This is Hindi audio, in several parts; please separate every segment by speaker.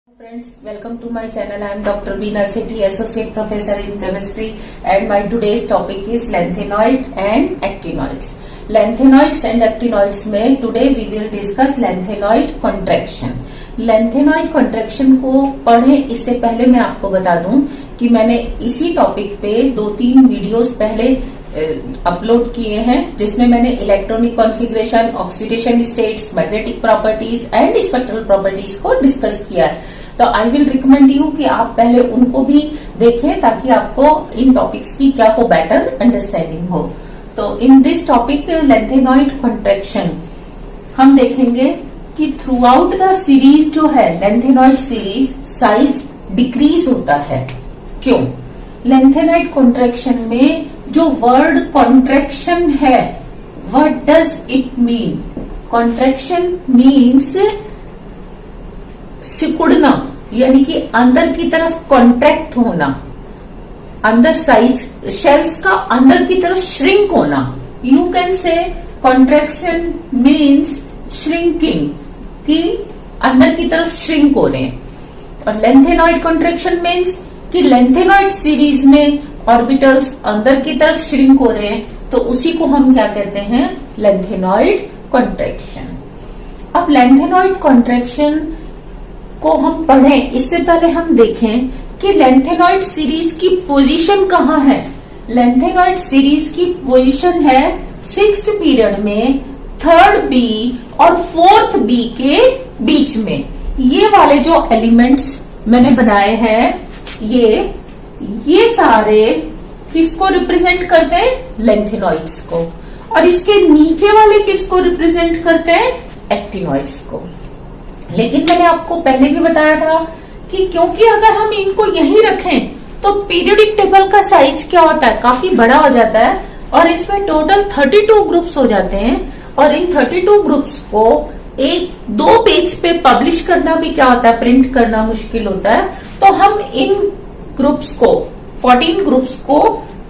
Speaker 1: Friends, welcome to my channel. I am Dr. Beena Sethi, Associate Professor in Chemistry, and my today's topic is lanthanoid and actinoids. Lanthanoids and actinoids में today we will discuss lanthanoid contraction. Lanthanoid contraction को पढ़े इससे पहले मैं आपको बता दूं कि मैंने इसी टॉपिक पे 2-3 वीडियोस पहले अपलोड किए हैं, जिसमें मैंने electronic configuration, oxidation states, magnetic properties and spectral properties को डिस्कस किया है. तो आई विल रिकमेंड यू कि आप पहले उनको भी देखें ताकि आपको इन टॉपिक्स की क्या हो बेटर अंडरस्टैंडिंग हो. तो in this topic lanthanoid contraction हम देखेंगे कि थ्रू आउट द सीरीज जो है लैंथेनॉइड सीरीज साइज डिक्रीज होता है. क्यों? लैंथेनॉइड कॉन्ट्रैक्शन में जो वर्ड कॉन्ट्रैक्शन है, what does it mean? Contraction means सिकुड़ना, यानी कि अंदर की तरफ कॉन्ट्रैक्ट होना, अंदर साइज शेल्स का अंदर की तरफ श्रिंक होना. यू कैन से कॉन्ट्रैक्शन मीन्स श्रिंकिंग, कि अंदर की तरफ श्रिंक हो रहे हैं. और लेंथेनॉइड कॉन्ट्रैक्शन मीन्स कि लेंथेनॉइड सीरीज में ऑर्बिटल्स अंदर की तरफ श्रिंक हो रहे हैं, तो उसी को हम क्या कहते हैं? Lanthanoid contraction. अब लेंथेनॉइड कॉन्ट्रैक्शन को हम पढ़ें इससे पहले हम देखें कि लेंथेनॉइड सीरीज की पोजीशन कहाँ है. लेंथेनॉइड सीरीज की पोजीशन है 6th पीरियड में 3rd बी और 4th बी के बीच में. ये वाले जो एलिमेंट्स मैंने बनाए हैं, ये सारे किसको रिप्रेजेंट करते हैं? लेंथेनॉइड्स को. और इसके नीचे वाले किसको रिप्रेजेंट करते हैं? एक्टिनॉइड्स को. लेकिन मैंने आपको पहले भी बताया था कि क्योंकि अगर हम इनको यहीं रखें तो पीरियोडिक टेबल का साइज क्या होता है? काफी बड़ा हो जाता है, और इसमें टोटल 32 ग्रुप्स हो जाते हैं. और इन 32 ग्रुप्स को 1-2 पेज पे पब्लिश करना भी क्या होता है? प्रिंट करना मुश्किल होता है. तो हम इन ग्रुप्स को 14 ग्रुप्स को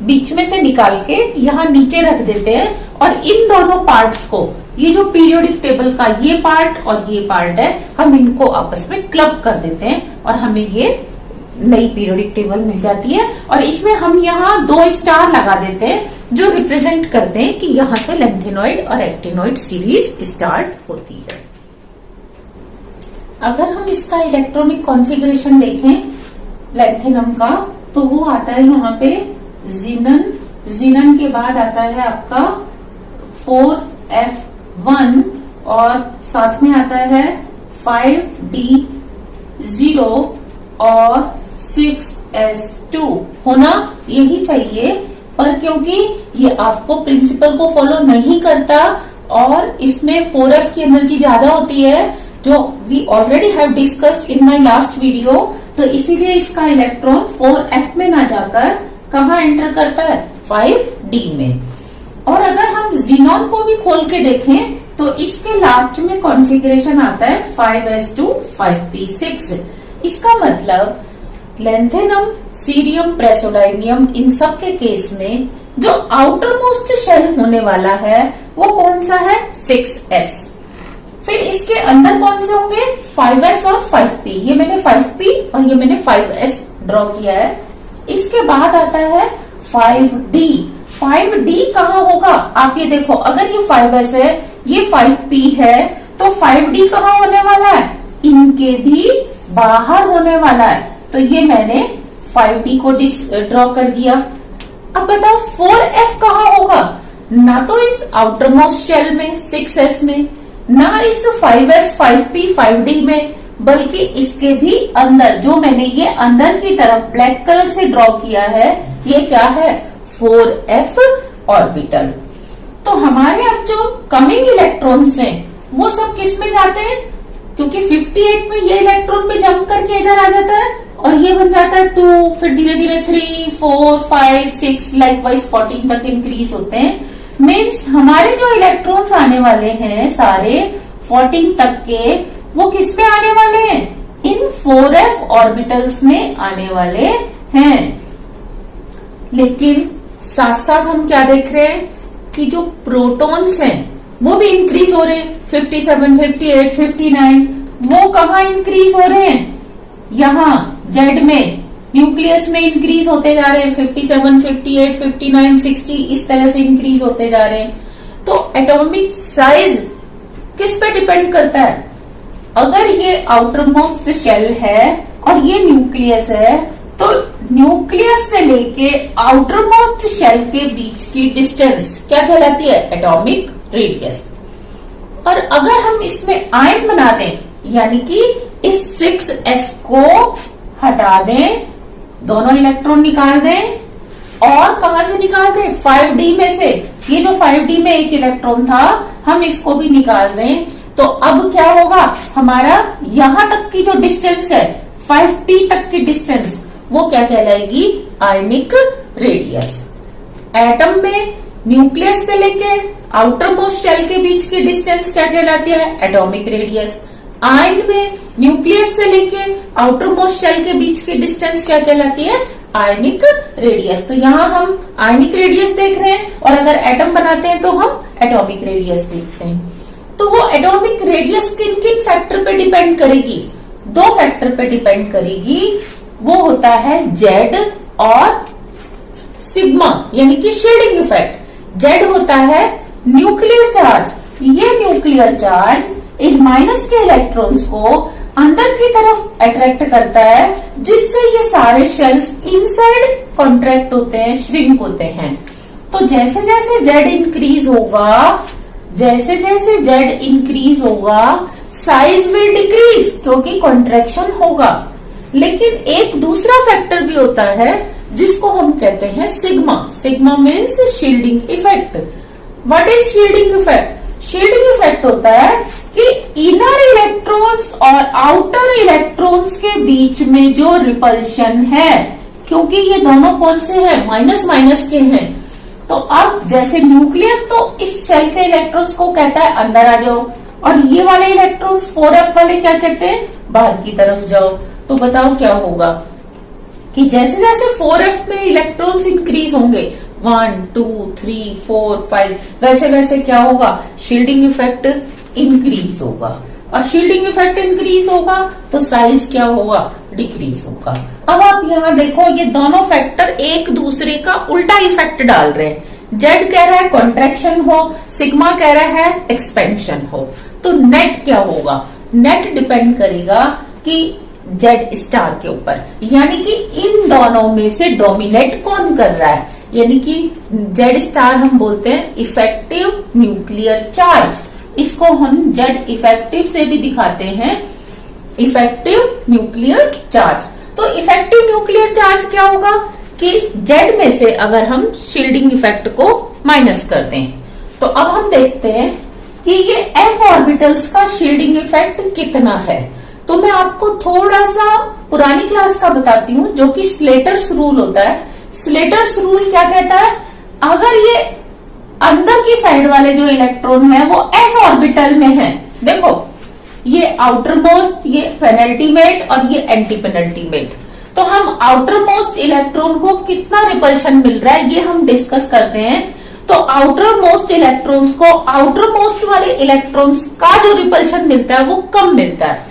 Speaker 1: बीच में से निकाल के यहाँ नीचे रख देते हैं, और इन दोनों पार्ट्स को, ये जो पीरियोडिक टेबल का ये पार्ट और ये पार्ट है, हम इनको आपस में क्लब कर देते हैं और हमें ये नई पीरियोडिक टेबल मिल जाती है. और इसमें हम यहाँ 2 स्टार लगा देते हैं जो रिप्रेजेंट करते हैं कि यहाँ से लेंथेनॉइड और एक्टिनॉइड सीरीज स्टार्ट होती है. अगर हम इसका इलेक्ट्रॉनिक कॉन्फ़िगरेशन देखें लैंथेनम का, तो वो आता है यहाँ पे जीनन. जीनन के बाद आता है आपका 4F1 और साथ में आता है 5D0 और 6S2. होना यही चाहिए, पर क्योंकि ये आपको प्रिंसिपल को फॉलो नहीं करता और इसमें 4F की एनर्जी ज्यादा होती है, जो we already have discussed in my last video, तो इसीलिए इसका इलेक्ट्रॉन 4F में ना जाकर कहाँ एंटर करता है? 5D में. और अगर हम जीनॉन को भी खोल के देखें तो इसके लास्ट में कॉन्फ़िगरेशन आता है 5s2 5p6. इसका मतलब लैंथेनम, सीरियम, प्रेसोडाइनियम, इन सब के केस में जो आउटर मोस्ट शेल होने वाला है वो कौन सा है? 6s. फिर इसके अंदर कौन से होंगे? 5s और 5p. ये मैंने 5p और ये मैंने 5s ड्रॉ किया है. इसके बाद आता है 5d. 5d कहाँ होगा? आप ये देखो, अगर ये 5s है, ये 5p है, तो 5d कहाँ होने वाला है? इनके भी बाहर होने वाला है. तो ये मैंने 5d को ड्रॉ कर दिया. अब बताओ 4f कहाँ होगा? ना तो इस आउटर मोस्ट शेल में 6s में, ना इस 5s 5p 5d में, बल्कि इसके भी अंदर, जो मैंने ये अंदर की तरफ ब्लैक कलर से ड्रॉ किया है, ये क्या है? 4f orbital. तो हमारे अब जो कमिंग इलेक्ट्रॉन्स हैं वो सब किस में जाते हैं? क्योंकि 58 में ये इलेक्ट्रॉन पे जंप करके इधर आ जाता है और ये बन जाता है 2, फिर धीरे धीरे 3, 4, 5, 6 लाइकवाइज 14 तक इंक्रीज होते हैं. मीन्स हमारे जो इलेक्ट्रॉन्स आने वाले हैं सारे 14 तक के, वो किस में आने वाले हैं? इन 4f ऑर्बिटल्स में आने वाले हैं. लेकिन साथ साथ हम क्या देख रहे हैं कि जो प्रोटॉन्स हैं वो भी इंक्रीज हो रहे हैं. 57, 58, 59 वो कहाँ इंक्रीज हो रहे हैं? यहाँ जेड में न्यूक्लियस में इंक्रीज होते जा रहे हैं, 57, 58, 59, 60 इस तरह से इंक्रीज होते जा रहे हैं। तो एटॉमिक साइज किस पे डिपेंड करता है? अगर ये आउटर मोस्ट शेल है और ये न्यूक्लियस है, तो न्यूक्लियस से लेके आउटर मोस्ट शेल के बीच की डिस्टेंस क्या कहलाती है? Atomic radius. और अगर हम इसमें आयन बना दें, यानी कि इस 6s को हटा दें, दोनों इलेक्ट्रॉन निकाल दें, और कहां से निकाल दें? 5d में से। ये जो 5d में एक इलेक्ट्रॉन था, हम इसको भी निकाल दें, तो अब क्या होगा? हमारा यहां तक की जो डिस्टेंस है 5p तक की डिस्टेंस, वो क्या कहलाएगी? Ionic radius. एटम में न्यूक्लियस से लेके आउटर मोस्ट शेल के बीच की डिस्टेंस क्या कहलाती है? Atomic radius. आयन में न्यूक्लियस से लेके आउटर मोस्ट शेल के बीच की डिस्टेंस क्या कहलाती है? Ionic radius. तो यहाँ हम आयनिक रेडियस देख रहे हैं, और अगर एटम बनाते हैं तो हम एटॉमिक रेडियस देखते हैं। तो वो एटॉमिक रेडियस किन किन फैक्टर पे डिपेंड करेगी? 2 फैक्टर पे डिपेंड करेगी। वो होता है जेड और सिग्मा, यानी कि शील्डिंग इफेक्ट। जेड होता है न्यूक्लियर चार्ज। ये न्यूक्लियर चार्ज इस माइनस के इलेक्ट्रॉन्स को अंदर की तरफ अट्रैक्ट करता है, जिससे ये सारे शेल्स इनसाइड कॉन्ट्रैक्ट होते हैं, श्रिंक होते हैं। तो जैसे जैसे जेड इंक्रीज होगा, जैसे जैसे जेड इंक्रीज होगा, साइज विल डिक्रीज, क्योंकि कॉन्ट्रैक्शन होगा। लेकिन एक दूसरा फैक्टर भी होता है जिसको हम कहते हैं sigma. Sigma means shielding effect. What is shielding effect? Shielding effect होता है कि इनर इलेक्ट्रॉन्स और आउटर इलेक्ट्रॉन्स के बीच में जो रिपल्शन है, क्योंकि ये दोनों कौन से हैं? माइनस माइनस के हैं। तो अब जैसे न्यूक्लियस तो इस शेल के इलेक्ट्रॉन्स को कहता है अंदर आ जाओ, और ये वाले इलेक्ट्रॉन्स 4f वाले क्या कहते हैं? बाहर की तरफ जाओ। तो बताओ क्या होगा कि जैसे जैसे 4f में इलेक्ट्रॉन्स इंक्रीज होंगे, 1, 2, 3, 4, 5, वैसे वैसे क्या होगा? शील्डिंग इफेक्ट इंक्रीज होगा। और शील्डिंग इफेक्ट इंक्रीज होगा तो साइज क्या होगा? डिक्रीज होगा। अब आप यहाँ देखो, ये दोनों फैक्टर एक दूसरे का उल्टा इफेक्ट डाल रहे हैं। जेड कह रहा है कॉन्ट्रैक्शन हो, सिग्मा कह रहा है एक्सपेंशन हो। तो नेट क्या होगा? नेट डिपेंड करेगा कि जेड स्टार के ऊपर, यानी कि इन दोनों में से डोमिनेट कौन कर रहा है। यानी कि जेड स्टार हम बोलते हैं इफेक्टिव न्यूक्लियर चार्ज। इसको हम जेड इफेक्टिव से भी दिखाते हैं, इफेक्टिव न्यूक्लियर चार्ज। तो इफेक्टिव न्यूक्लियर चार्ज क्या होगा कि जेड में से अगर हम शील्डिंग इफेक्ट को माइनस कर दें, तो अब हम देखते हैं कि ये एफ ऑर्बिटल्स का शील्डिंग इफेक्ट कितना है। तो मैं आपको थोड़ा सा पुरानी क्लास का बताती हूँ, जो कि स्लेटर्स रूल होता है। स्लेटर्स रूल क्या कहता है? अगर ये अंदर की साइड वाले जो इलेक्ट्रॉन है वो एस ऑर्बिटल में है, देखो ये आउटर मोस्ट, ये पेनल्टीमेट और ये एंटी पेनल्टीमेट, तो हम आउटर मोस्ट इलेक्ट्रॉन को कितना रिपल्शन मिल रहा है ये हम डिस्कस करते हैं। तो आउटर मोस्ट इलेक्ट्रॉन्स को आउटर मोस्ट वाले इलेक्ट्रॉन्स का जो रिपल्शन मिलता है वो कम मिलता है,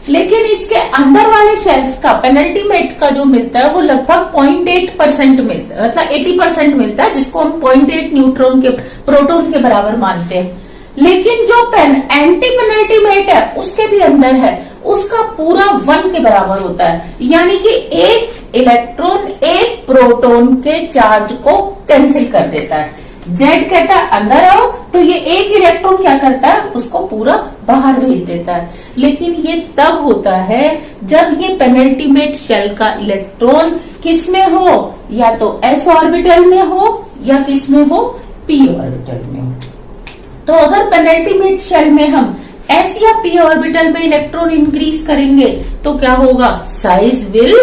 Speaker 1: लेकिन इसके अंदर वाले शेल्स का पेनल्टीमेट का जो मिलता है वो लगभग 0.8% मिलता है, मतलब 80% मिलता है, जिसको हम 0.8 न्यूट्रॉन के प्रोटॉन के बराबर मानते हैं। लेकिन जो एंटी पेनल्टीमेट है उसके भी अंदर है, उसका पूरा 1 के बराबर होता है, यानी कि एक इलेक्ट्रॉन एक प्रोटॉन के चार्ज को कैंसिल कर देता है। जेड कहता है अंदर आओ, तो ये एक इलेक्ट्रॉन क्या करता है? उसको पूरा बाहर भेज देता है। लेकिन ये तब होता है जब ये पेनल्टीमेट शेल का इलेक्ट्रॉन किस में हो? या तो एस ऑर्बिटल में हो या किस में हो? पी ऑर्बिटल में हो। तो अगर पेनल्टीमेट शेल में हम एस या पी ऑर्बिटल में इलेक्ट्रॉन इंक्रीज करेंगे तो क्या होगा? Size will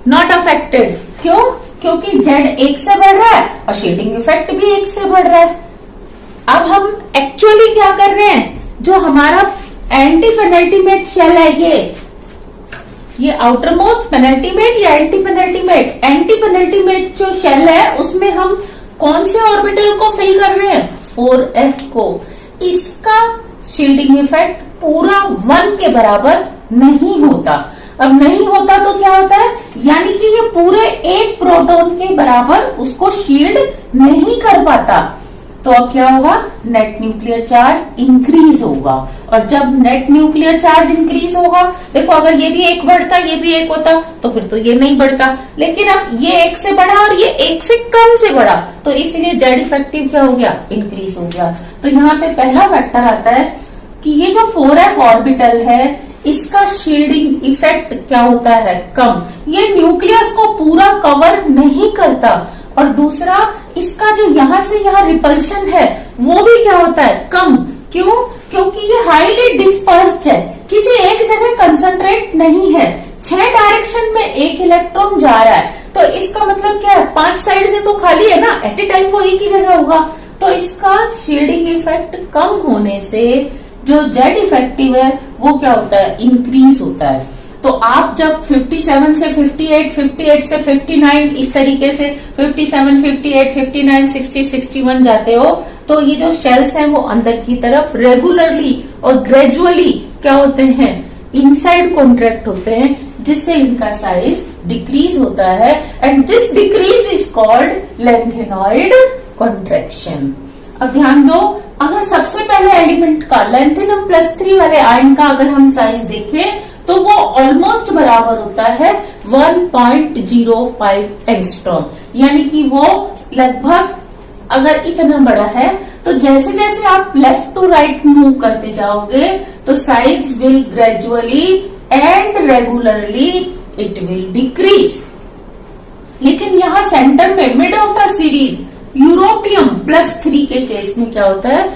Speaker 1: not affected. क्यों? क्योंकि जेड 1 से बढ़ रहा है और शील्डिंग इफेक्ट भी 1 से बढ़ रहा है। अब हम एक्चुअली क्या कर रहे हैं? जो हमारा एंटी पेनल्टीमेट शेल है, ये आउटर मोस्ट पेनल्टीमेट या एंटी पेनल्टीमेट? एंटी पेनल्टीमेट जो शेल है उसमें हम कौन से ऑर्बिटल को फिल कर रहे हैं? 4f को। इसका शील्डिंग इफेक्ट पूरा 1 के बराबर नहीं होता। अब नहीं होता तो क्या होता है, यानी कि ये पूरे एक प्रोटॉन के बराबर उसको शील्ड नहीं कर पाता। तो अब क्या होगा, नेट न्यूक्लियर चार्ज इंक्रीज होगा। और जब नेट न्यूक्लियर चार्ज इंक्रीज होगा, देखो अगर ये भी एक बढ़ता ये भी एक होता तो फिर तो ये नहीं बढ़ता, लेकिन अब ये एक से बढ़ा और ये एक से कम से बढ़ा, तो इसलिए जेड इफेक्टिव क्या हो गया, इंक्रीज हो गया। तो यहाँ पे पहला फैक्टर आता है कि ये जो 4f ऑर्बिटल है इसका शील्डिंग इफेक्ट क्या होता है, कम, ये न्यूक्लियस को पूरा कवर नहीं करता। और दूसरा, इसका जो यहाँ से यहाँ रिपल्शन है वो भी क्या होता है, कम। क्यों, क्योंकि ये हाईली डिस्पर्स्ड है, किसी एक जगह कंसंट्रेट नहीं है। 6 डायरेक्शन में एक इलेक्ट्रॉन जा रहा है, तो इसका मतलब क्या है, 5 साइड से तो खाली है ना, एट ए टाइम वो एक ही जगह होगा। तो इसका शील्डिंग इफेक्ट कम होने से जो जेड इफेक्टिव है वो क्या होता है, इंक्रीज होता है। तो आप जब 57 से 58, 58 से 59, इस तरीके से 57, 58, 59, 60, 61 जाते हो, तो ये जो शेल्स हैं वो अंदर की तरफ रेगुलरली और ग्रेजुअली क्या होते हैं, इनसाइड कॉन्ट्रैक्ट होते हैं, जिससे इनका साइज डिक्रीज होता है। And this decrease is called lanthanoid contraction. अब ध्यान दो, अगर सबसे पहले एलिमेंट का लेंथेनम +3 वाले आयन का अगर हम साइज देखें तो वो ऑलमोस्ट बराबर होता है 1.05 एंगस्ट्रॉम, यानी कि वो लगभग अगर इतना बड़ा है, तो जैसे जैसे आप लेफ्ट टू राइट मूव करते जाओगे तो size will gradually and regularly it will decrease. लेकिन यहाँ सेंटर में mid of the series europium +3 के केस में क्या होता है,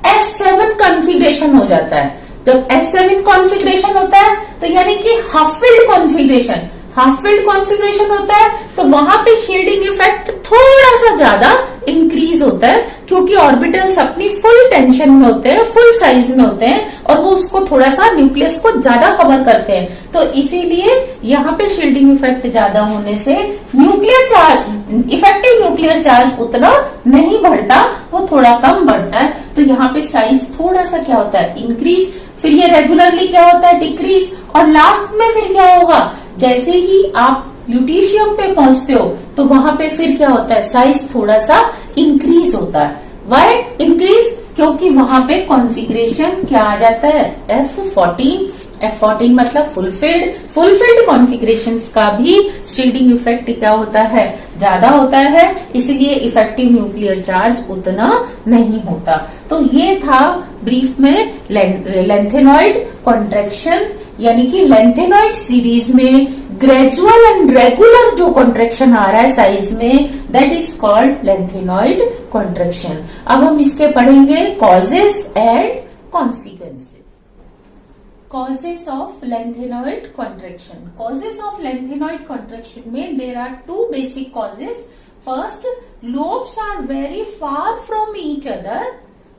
Speaker 1: F7 कॉन्फ़िगरेशन हो जाता है। जब F7 कॉन्फ़िगरेशन होता है तो यानी कि हाफ फील्ड कॉन्फ़िगरेशन होता है, तो वहां पे शील्डिंग इफेक्ट थोड़ा सा ज्यादा इंक्रीज होता है, क्योंकि ऑर्बिटल्स अपनी फुल टेंशन में होते हैं, फुल साइज में होते हैं, और वो उसको थोड़ा सा न्यूक्लियस को ज्यादा कवर करते हैं। तो इसीलिए यहाँ पे शील्डिंग इफेक्ट ज्यादा होने से nuclear charge, effective nuclear charge उतना नहीं बढ़ता, वो थोड़ा कम बढ़ता है। तो यहाँ पे साइज थोड़ा सा क्या होता है, इंक्रीज, फिर ये रेगुलरली क्या होता है, डिक्रीज, और लास्ट में फिर क्या होगा, जैसे ही आप ल्यूटीशियम पे पहुंचते हो तो वहां पे फिर क्या होता है, साइज थोड़ा सा इंक्रीज होता है। वाई इंक्रीज, क्योंकि वहां पे कॉन्फ़िगरेशन क्या आ जाता है, F14 मतलब फुलफिल्ड कॉन्फ़िगरेशंस का भी शील्डिंग इफेक्ट क्या होता है, ज्यादा होता है, इसलिए इफेक्टिव न्यूक्लियर चार्ज उतना नहीं होता। तो ये था ब्रीफ में लेंथेनॉइड कॉन्ट्रैक्शन, यानी कि लेंथेनॉइड सीरीज में ग्रेजुअल एंड रेगुलर जो कॉन्ट्रैक्शन आ रहा है साइज में, that is called lanthanoid contraction. अब हम इसके पढ़ेंगे causes and consequences. Causes of lengthenoid contraction. Causes of lengthenoid contraction में there are 2 basic causes. First, lobes are very far from each other,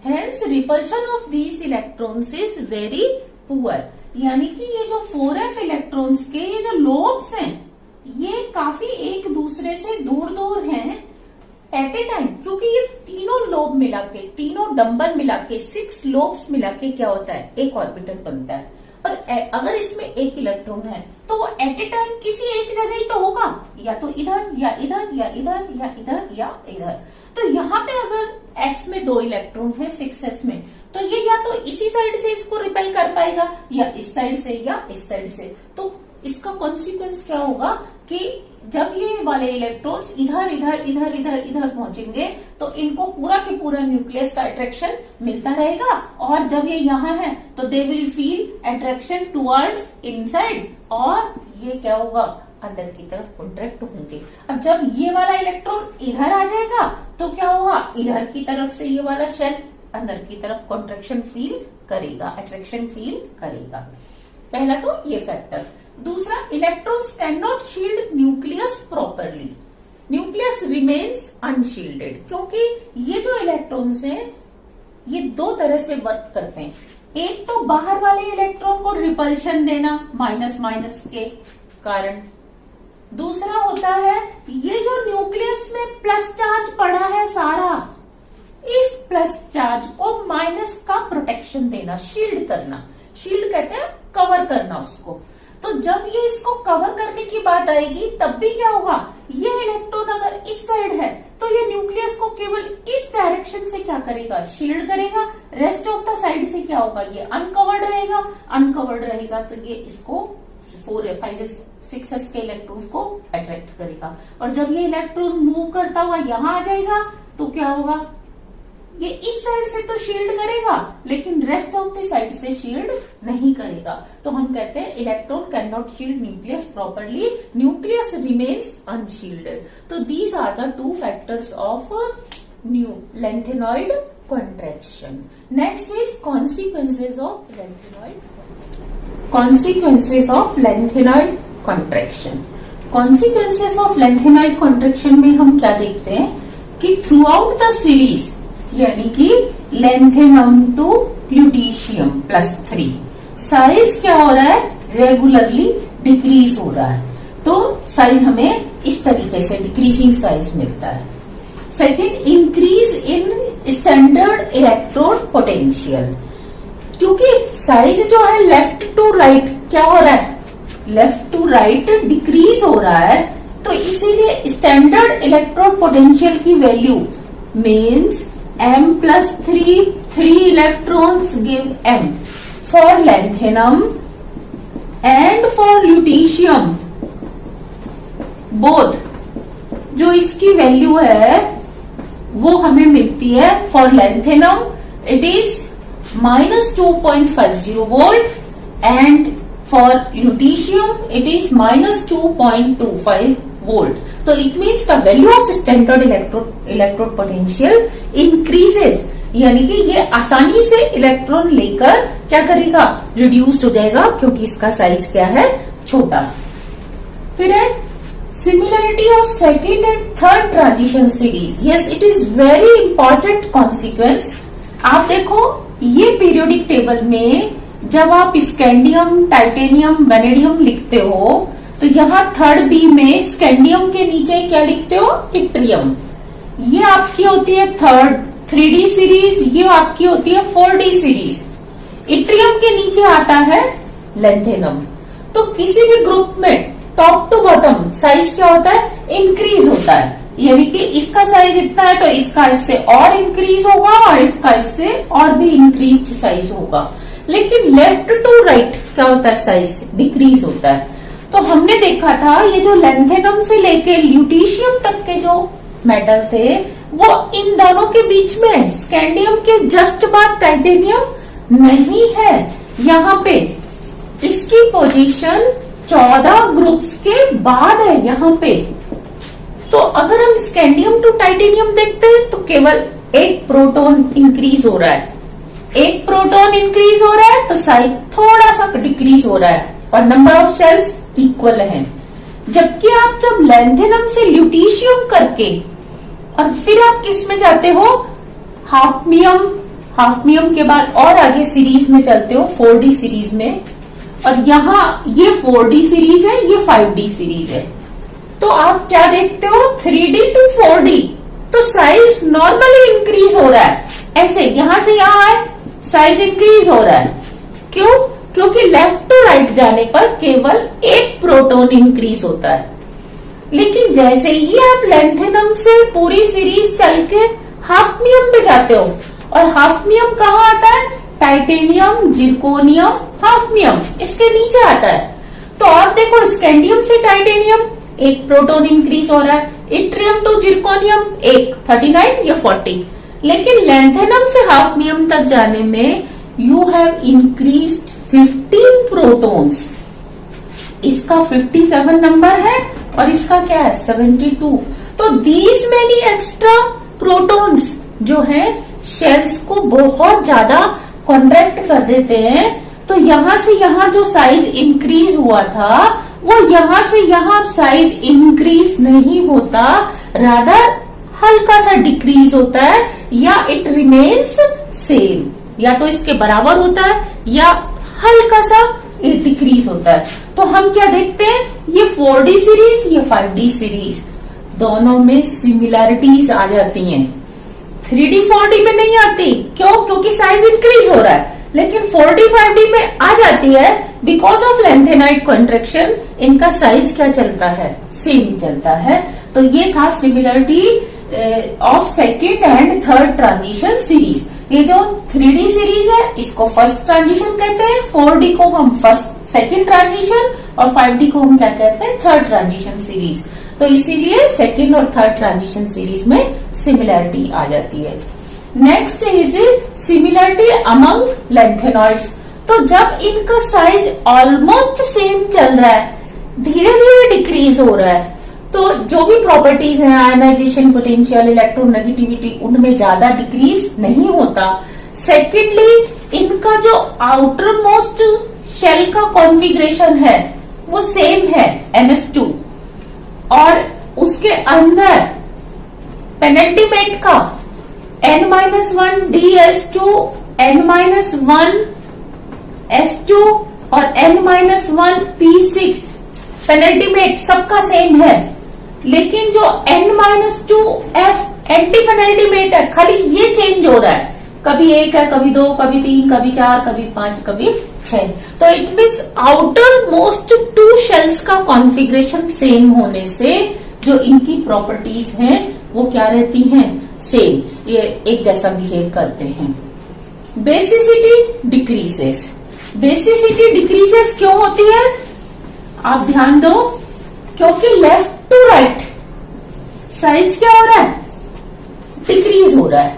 Speaker 1: hence repulsion of these electrons is very poor. यानी कि ये जो 4f इलेक्ट्रॉन्स के ये जो लोब्स हैं ये काफी एक दूसरे से दूर दूर हैं एट ए टाइम, क्योंकि ये तीनों लोब मिला के, तीनों डंबल मिला के, 6 लोब्स मिला के क्या होता है, एक ऑर्बिटल बनता है। और अगर इसमें एक इलेक्ट्रॉन है तो वो एट ए टाइम किसी एक जगह ही तो होगा, या तो इधर या इधर या इधर या इधर या इधर। तो यहाँ पे अगर S में 2 इलेक्ट्रॉन है 6s में, तो ये या तो इसी साइड से इसको रिपेल कर पाएगा या इस साइड से या इस साइड से। तो इसका कॉन्सिक्वेंस क्या होगा कि जब ये वाले इलेक्ट्रॉन्स इधर इधर इधर इधर इधर पहुंचेंगे तो इनको पूरा के पूरा न्यूक्लियस का अट्रैक्शन मिलता रहेगा, और जब ये यहाँ है तो they will feel attraction towards inside, और ये क्या होगा, अंदर की तरफ कॉन्ट्रैक्ट होंगे। अब जब ये वाला इलेक्ट्रॉन इधर आ जाएगा तो क्या होगा, इधर की तरफ से ये वाला शेल अंदर की तरफ कॉन्ट्रैक्शन फील करेगा, अट्रैक्शन फील करेगा। पहला तो ये फैक्टर। दूसरा, electrons can not shield nucleus properly, nucleus remains unshielded, क्योंकि ये जो इलेक्ट्रॉन्स हैं ये 2 तरह से वर्क करते हैं। एक तो बाहर वाले इलेक्ट्रॉन को रिपल्शन देना माइनस माइनस के कारण, दूसरा होता है ये जो न्यूक्लियस में प्लस चार्ज पड़ा है सारा, इस प्लस चार्ज को माइनस का प्रोटेक्शन देना, शील्ड करना। शील्ड कहते हैं कवर करना उसको। तो जब ये इसको कवर करने की बात आएगी तब भी क्या होगा, ये इलेक्ट्रॉन अगर इस साइड है तो ये न्यूक्लियस को केवल इस डायरेक्शन से क्या करेगा, शील्ड करेगा। रेस्ट ऑफ द साइड से क्या होगा, ये अनकवर्ड रहेगा। अनकवर्ड रहेगा तो ये इसको 4s 5s 6s के इलेक्ट्रॉन्स को अट्रैक्ट करेगा। और जब ये इलेक्ट्रॉन मूव करता हुआ यहाँ आ जाएगा तो क्या होगा, ये इस साइड से तो शील्ड करेगा लेकिन रेस्ट ऑफ द साइड से शील्ड नहीं करेगा। तो हम कहते हैं electron can not shield nucleus properly, nucleus remains unshielded. तो these are the two factors of new lanthanoid contraction. Next is consequences of lengthenoid contraction. Consequences of lengthenoid contraction में हम क्या देखते हैं कि थ्रू आउट द सीरीज, यानी कि lengthenum to lutetium +3 साइज क्या हो रहा है, रेगुलरली डिक्रीज हो रहा है। तो साइज हमें इस तरीके से डिक्रीजिंग साइज मिलता है। Second, increase in standard electrode potential, क्योंकि साइज जो है लेफ्ट टू राइट क्या हो रहा है, लेफ्ट टू राइट डिक्रीज हो रहा है, तो इसीलिए स्टैंडर्ड इलेक्ट्रोड पोटेंशियल की value means m+3 3 electrons give m for lanthanum and for lutetium both. जो इसकी वैल्यू है वो हमें मिलती है for lanthanum it is -2.50 volt and for lutetium it is -2.25 volt. तो it means the value of standard electrode potential increases, यानी कि ये आसानी से इलेक्ट्रॉन लेकर क्या करेगा, रिड्यूस्ड हो जाएगा, क्योंकि इसका साइज क्या है, छोटा। फिर है similarity of second and third transition series. Yes, it is very important consequence. आप देखो ये पीरियोडिक टेबल में जब आप स्कैंडियम, टाइटेनियम, वेनेडियम लिखते हो तो यहाँ थर्ड बी में स्कैंडियम के नीचे क्या लिखते हो, इट्रियम। ये आपकी होती है थर्ड 3D सीरीज, ये आपकी होती है 4D सीरीज। इट्रियम के नीचे आता है lanthanum। तो किसी भी ग्रुप में टॉप टू बॉटम साइज क्या होता है, इंक्रीज होता है, यानी कि इसका साइज इतना है तो इसका इससे और इंक्रीज होगा और इसका इससे और भी इंक्रीज साइज होगा। लेकिन लेफ्ट टू राइट क्या होता है, साइज डिक्रीज होता है। तो हमने देखा था ये जो lanthanum से लेके ल्यूटीशियम तक के जो मेटल थे वो इन दोनों के बीच में, स्कैंडियम के जस्ट बाद टाइटेनियम नहीं है। यहाँ पे इसकी पोजीशन 14 ग्रुप्स के बाद है यहाँ पे। तो अगर हम स्कैंडियम टू टाइटेनियम देखते हैं तो केवल एक प्रोटॉन इंक्रीज हो रहा है, एक प्रोटॉन इंक्रीज हो रहा है तो साइज थोड़ा सा डिक्रीज हो रहा है और नंबर ऑफ शेल्स इक्वल है। जबकि आप जब lanthanum से ल्यूटीशियम करके और फिर आप किस में जाते हो, हाफमियम के बाद और आगे सीरीज में चलते हो 4D सीरीज में, और यहाँ ये 4D सीरीज है, ये 5D सीरीज है। तो आप क्या देखते हो, 3D टू 4D तो साइज नॉर्मली इंक्रीज हो रहा है, ऐसे यहां से यहां आए साइज इंक्रीज हो रहा है। क्यों, क्योंकि लेफ्ट टू राइट जाने पर केवल एक प्रोटॉन इंक्रीज होता है। लेकिन जैसे ही आप lanthanum से पूरी सीरीज चल के हाफमियम पे जाते हो, और हाफमियम कहाँ आता है, टाइटेनियम, जिरकोनियम, हाफमियम इसके नीचे आता है। तो आप देखो स्कैंडियम से टाइटेनियम एक प्रोटॉन इंक्रीज हो रहा है, इट्रियम टू जिरकोनियम एक 39 या 40, लेकिन lanthanum से हाफमियम तक जाने में यू हैव इंक्रीज्ड 15 प्रोटॉन्स। इसका 57 नंबर है और इसका क्या है 72। तो दीज मेनी एक्स्ट्रा प्रोटॉन्स जो है शेल्स को बहुत ज्यादा कॉन्ट्रैक्ट कर देते हैं। तो यहां से यहां जो साइज इंक्रीज हुआ था वो यहां से यहां साइज इंक्रीज नहीं होता, रादर हल्का सा डिक्रीज होता है, या इट रिमेन्स सेम, या तो इसके बराबर होता है या हल्का सा डिक्रीज होता है। तो हम क्या देखते हैं, ये 4D सीरीज, ये 5D सीरीज, दोनों में सिमिलैरिटीज आ जाती हैं। 3D 4D में नहीं आती, क्यों, क्योंकि साइज इंक्रीज हो रहा है, लेकिन 4D 5D में आ जाती है बिकॉज ऑफ लेंथेनाइड कॉन्ट्रेक्शन इनका साइज क्या चलता है, सेम चलता है। तो ये था similarity of second and third transition series. ये जो 3D सीरीज है इसको फर्स्ट ट्रांजिशन कहते हैं, 4D को हम फर्स्ट सेकेंड ट्रांजिशन और 5D को हम क्या कहते हैं, थर्ड ट्रांजिशन सीरीज। तो इसीलिए सेकेंड और थर्ड ट्रांजिशन सीरीज में सिमिलरिटी आ जाती है। Next is similarity among lanthanoids. तो जब इनका साइज ऑलमोस्ट सेम चल रहा है, धीरे धीरे डिक्रीज हो रहा है, तो जो भी प्रॉपर्टीज हैं, आयनाइजेशन, पोटेंशियल, इलेक्ट्रोनेगेटिविटी, उनमें ज्यादा डिक्रीज नहीं होता। सेकेंडली इनका जो आउटर मोस्ट शेल का कॉन्फ़िगरेशन है वो सेम है NH2, और उसके अंदर पेनल्टीमेट का N-1 DS2, N-1 S2 और N-1 P6 पेनल्टीमेट सबका सेम है, लेकिन जो N-2 F एंटी पेनल्टीमेट है, खाली ये चेंज हो रहा है, कभी 1 है, कभी 2, कभी 3, कभी 4, कभी 5, कभी 6। तो it means outer most 2 shells का कॉन्फ़िगरेशन सेम होने से जो इनकी प्रॉपर्टीज हैं वो क्या रहती हैं, सेम, ये एक जैसा बिहेव करते हैं। Basicity decreases. बेसिसिटी डिक्रीजेस क्यों होती है, आप ध्यान दो, क्योंकि लेफ्ट टू राइट साइज क्या हो रहा है, डिक्रीज हो रहा है।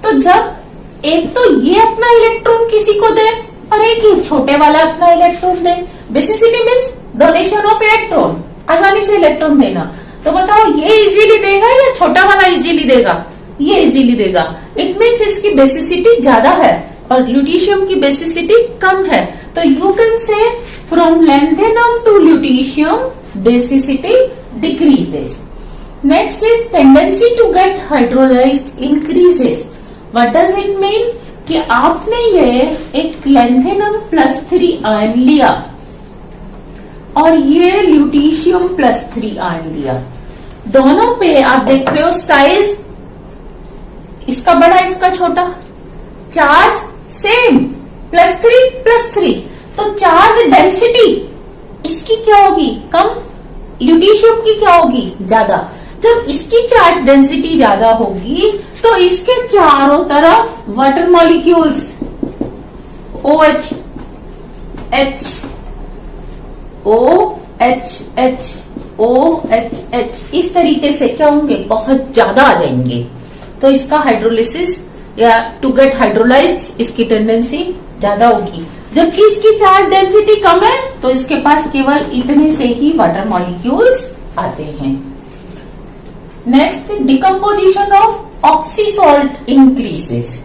Speaker 1: तो जब एक तो ये अपना इलेक्ट्रॉन किसी को दे और एक ही छोटे वाला अपना electron they, basicity means donation of electron, आसानी से इलेक्ट्रॉन देना। तो बताओ ये इजीली देगा या छोटा वाला इजीली देगा, ये इजीली देगा। इट मीन्स इसकी बेसिसिटी ज्यादा है और ल्यूटीशियम की बेसिसिटी कम है। तो you can say from lanthanum to lutetium basicity decreases. Next is tendency to get hydrolysed increases. What does it mean कि आपने ये एक लैंथेनम +3 आयन लिया और ये ल्यूटीशियम +3 आयन लिया, दोनों पे आप देख रहे हो साइज इसका बड़ा इसका छोटा, चार्ज सेम +3, तो चार्ज डेंसिटी इसकी क्या होगी, कम, ल्यूटीशियम की क्या होगी, ज्यादा। जब इसकी चार्ज डेंसिटी ज्यादा होगी तो इसके चारों तरफ water molecules OH H OH H OH H इस तरीके से क्या होंगे, बहुत ज्यादा आ जाएंगे। तो इसका हाइड्रोलिसिस या टू गेट हाइड्रोलाइज्ड इसकी टेंडेंसी ज्यादा होगी, जबकि इसकी चार्ज डेंसिटी कम है तो इसके पास केवल इतने से ही वाटर मॉलिक्यूल्स आते हैं। Next, decomposition of oxysalt increases.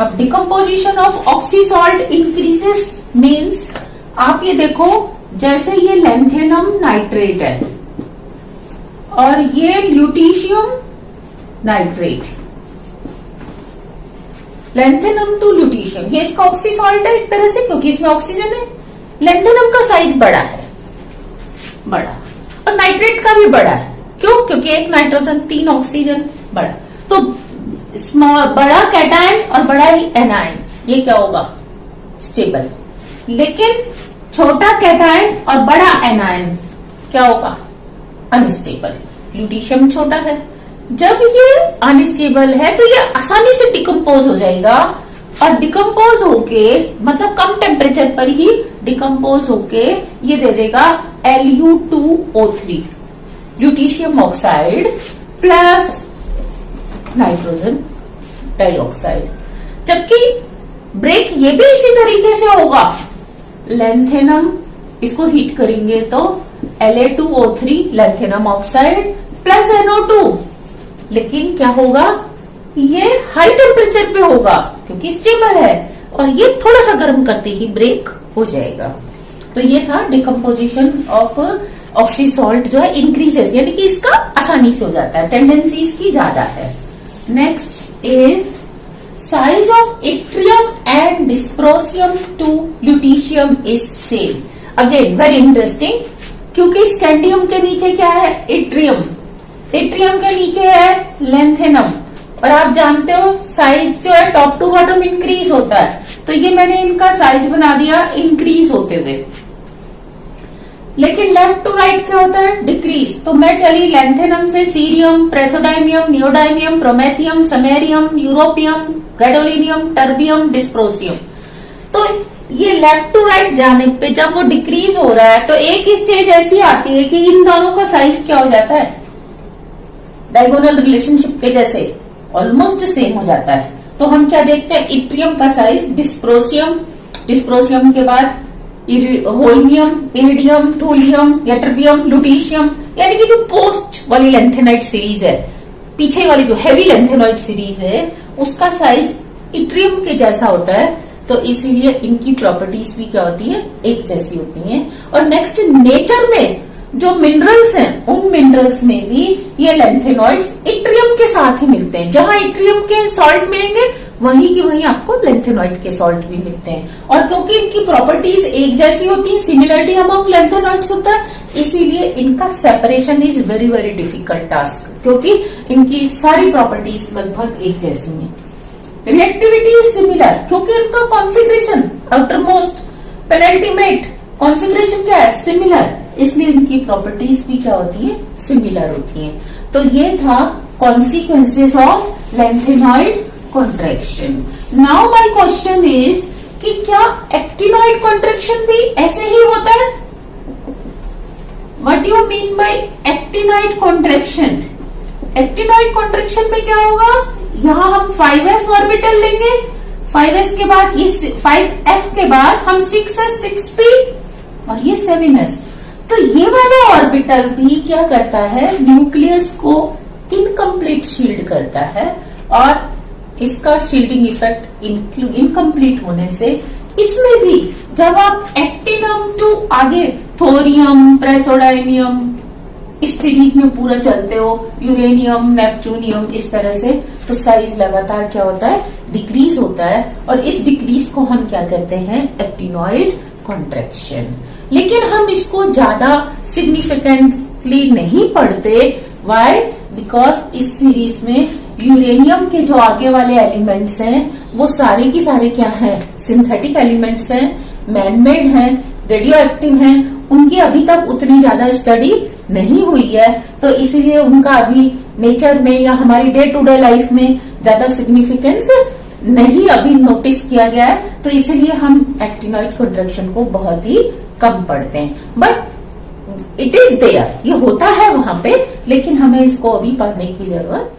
Speaker 1: अब decomposition of oxysalt increases means आप ये देखो, जैसे ये लैंथेनम नाइट्रेट है और ये ल्यूटीशियम नाइट्रेट, लैंथेनम टू ल्यूटीशियम, ये इसका ऑक्सीसॉल्ट है एक तरह से, क्योंकि इसमें ऑक्सीजन है। लैंथेनम का साइज बड़ा है, बड़ा, और नाइट्रेट का भी बड़ा है। क्यों? क्योंकि एक नाइट्रोजन 3 ऑक्सीजन, बड़ा। तो स्मॉल, बड़ा कैटायन और बड़ा ही एनायन, ये क्या होगा, स्टेबल। लेकिन छोटा कैटायन और बड़ा एनायन क्या होगा, अनस्टेबल। ल्यूटीशियम छोटा है, जब ये अनस्टेबल है तो ये आसानी से डिकम्पोज हो जाएगा, और डिकम्पोज होके मतलब कम टेम्परेचर पर ही डिकम्पोज होके ये दे देगा Lu2O3, lutetium oxide plus nitrogen dioxide. जबकि ब्रेक ये भी इसी तरीके से होगा, लैंथेनम इसको हीट करेंगे तो La2O3 lanthanum oxide plus NO2, लेकिन क्या होगा, ये हाई टेम्परेचर पे होगा क्योंकि स्टेबल है, और ये थोड़ा सा गर्म करते ही ब्रेक हो जाएगा। तो ये था डिकम्पोजिशन ऑफ ऑक्सीसॉल्ट जो है इंक्रीजेस, यानी कि इसका आसानी से हो जाता है, टेंडेंसी इसकी ज्यादा है। Next is size of yttrium and dysprosium to lutetium is same. Again very interesting, क्योंकि स्कैंडियम के नीचे क्या है, इट्रियम, इट्रियम के नीचे है लैंथेनम, और आप जानते हो साइज जो है टॉप टू बॉटम इंक्रीज होता है। तो ये मैंने इनका साइज बना दिया इंक्रीज होते हुए, लेकिन लेफ्ट टू राइट क्या होता है? डिक्रीज। तो मैं चली लैंथेनम से cerium, praseodymium, neodymium, promethium, samarium, europium, gadolinium, terbium, dysprosium. तो ये लेफ्ट टू राइट जाने पे जब वो डिक्रीज हो रहा है तो एक स्टेज ऐसी आती है कि इन दोनों का साइज क्या हो जाता है? डायगोनल रिलेशनशिप के जैसे ऑलमोस्ट सेम हो जाता है। तो हम क्या देखते हैं? इट्रियम का साइज, डिस्प्रोसियम, डिस्प्रोसियम के बाद होल्मियम, इरिडियम, थूलियम, यटरबियम, लुटीशियम, यानी कि जो पोस्ट वाली लेंथेनाइट सीरीज है, पीछे वाली जो हैवी लेंथेनाइट सीरीज है, उसका साइज इट्रियम के जैसा होता है। तो इसीलिए इनकी प्रॉपर्टीज भी क्या होती है? एक जैसी होती हैं। और नेक्स्ट, नेचर में जो मिनरल्स हैं, उन मिनरल्स में भी ये लेंथेनॉइड्स इट्रियम के साथ ही मिलते हैं। जहां इट्रियम के सॉल्ट मिलेंगे वहीं की वहीं आपको लेंथेनॉइड के सॉल्ट भी मिलते हैं। और क्योंकि इनकी प्रॉपर्टीज एक जैसी होती है, सिमिलरिटी अमंग लेंथेनॉइड्स होता है, इसीलिए इनका separation is very very difficult task, क्योंकि इनकी सारी प्रॉपर्टीज लगभग एक जैसी हैं। रिएक्टिविटी इज सिमिलर, क्योंकि इनका configuration outer most penultimate configuration क्या है? सिमिलर, इसलिए इनकी प्रॉपर्टीज भी क्या होती है? सिमिलर होती हैं। तो ये था consequences of lanthanoid contraction. Now my question is कि क्या एक्टिनॉइड कॉन्ट्रैक्शन भी ऐसे ही होता है? What you mean by actinoid contraction? Actinoid contraction में क्या होगा? यहां हम 5f ऑर्बिटल लेंगे, 5s के बाद ये 5f के बाद हम 6s 6p और ये 7s। तो ये वाला ऑर्बिटल भी क्या करता है? न्यूक्लियस को इनकम्प्लीट शील्ड करता है, और इसका शील्डिंग इफेक्ट इनकम्प्लीट होने से इसमें भी जब आप एक्टिनम टू आगे थोरियम, प्रेसोडाइमियम इस सीरीज में पूरा चलते हो, यूरेनियम, नेपच्यूनियम, इस तरह से, तो साइज लगातार क्या होता है? डिक्रीज होता है। और इस डिक्रीज को हम क्या कहते हैं? Actinoid contraction. लेकिन हम इसको ज्यादा सिग्निफिकेंटली नहीं पढ़ते। व्हाई? बिकॉज इस सीरीज में यूरेनियम के जो आगे वाले एलिमेंट्स हैं वो सारे की सारे क्या हैं? सिंथेटिक एलिमेंट्स हैं, मैनमेड हैं, रेडियो एक्टिव हैं। उनकी अभी तक उतनी ज्यादा स्टडी नहीं हुई है, तो इसीलिए उनका अभी नेचर में या हमारी डे टू डे लाइफ में ज्यादा सिग्निफिकेंस नहीं अभी नोटिस किया गया है। तो इसीलिए हम एक्टिनॉइड कॉन्ट्रैक्शन को बहुत ही कम पढ़ते हैं। बट इट इज देयर, ये होता है वहां पे, लेकिन हमें इसको अभी पढ़ने की जरूरत